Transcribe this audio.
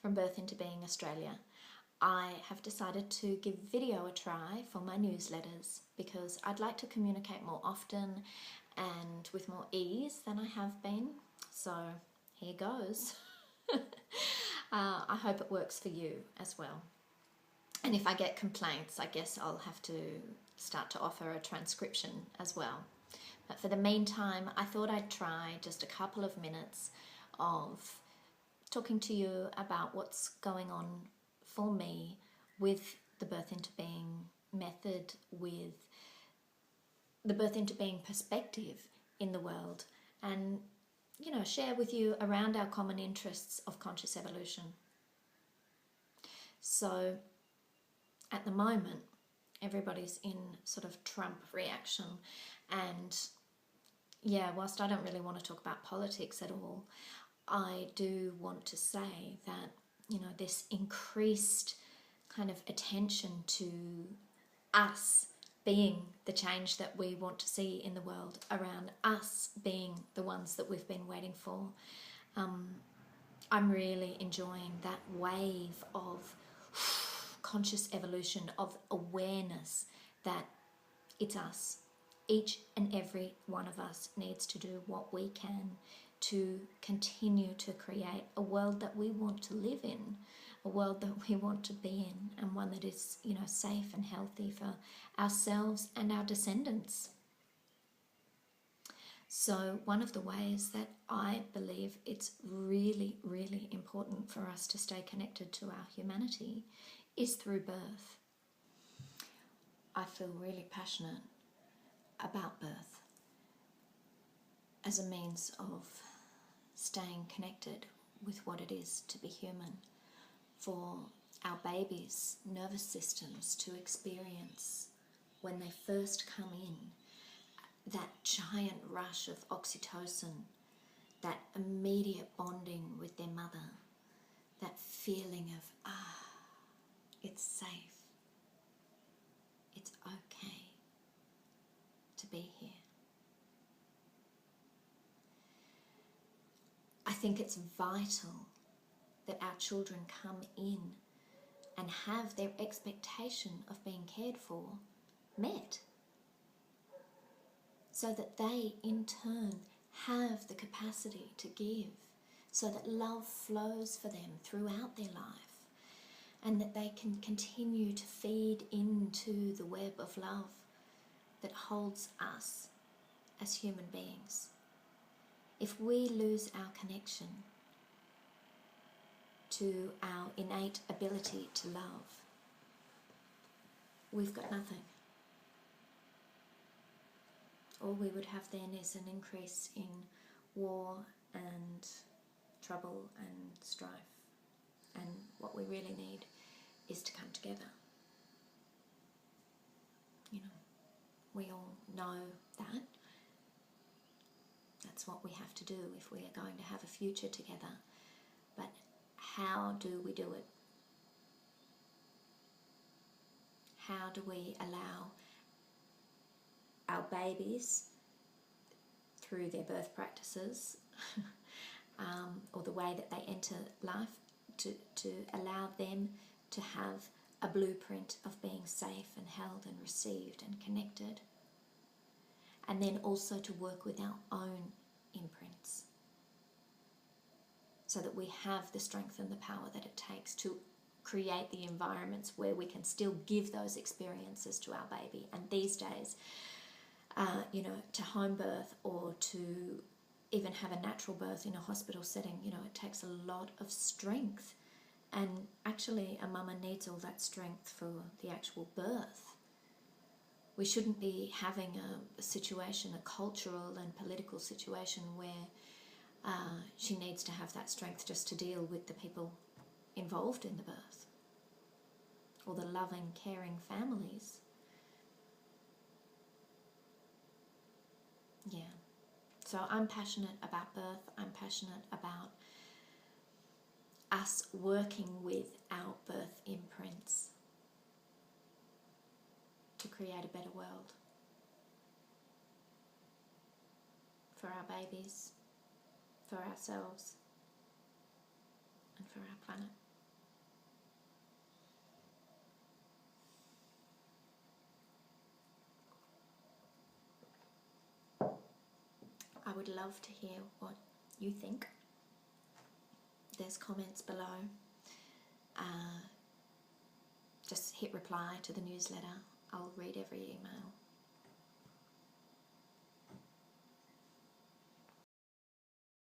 from Birth into Being Australia, I have decided to give video a try for my newsletters because I'd like to communicate more often and with more ease than I have been. So here goes. I hope it works for you as well. And if I get complaints, I guess I'll have to start to offer a transcription as well. But for the meantime, I thought I'd try just a couple of minutes of talking to you about what's going on for me with the Birth into Being method, with the Birth into Being perspective in the world, and share with you around our common interests of conscious evolution. So at the moment, everybody's in sort of Trump reaction, and whilst I don't really want to talk about politics at all, I do want to say that this increased kind of attention to us being the change that we want to see in the world, around us being the ones that we've been waiting for. I'm really enjoying that wave of conscious evolution, of awareness that it's us. Each and every one of us needs to do what we can to continue to create a world that we want to live in, a world that we want to be in, and one that is, safe and healthy for ourselves and our descendants. So one of the ways that I believe it's really, really important for us to stay connected to our humanity is through birth. I feel really passionate about birth as a means of staying connected with what it is to be human, for our babies' nervous systems to experience, when they first come in, that giant rush of oxytocin, that immediate bonding with their mother, that feeling of, it's safe, it's okay to be here. I think it's vital that our children come in and have their expectation of being cared for met, so that they in turn have the capacity to give, so that love flows for them throughout their life, and that they can continue to feed into the web of love that holds us as human beings. If we lose our connection to our innate ability to love, we've got nothing. All we would have then is an increase in war and trouble and strife. And what we really need is to come together. We all know that. That's what we have to do if we are going to have a future together. But how do we do it? How do we allow our babies, through their birth practices, or the way that they enter life, to allow them to have a blueprint of being safe and held and received and connected, and then also to work with our own imprints, so that we have the strength and the power that it takes to create the environments where we can still give those experiences to our baby. And these days, to home birth or to even have a natural birth in a hospital setting, it takes a lot of strength. And actually, a mama needs all that strength for the actual birth. We shouldn't be having a situation, a cultural and political situation, where she needs to have that strength just to deal with the people involved in the birth, or the loving, caring families. So I'm passionate about birth. I'm passionate about us working with our birth imprints to create a better world for our babies, for ourselves, and for our planet. would love to hear what you think. There's comments below. Just hit reply to the newsletter. I'll read every email.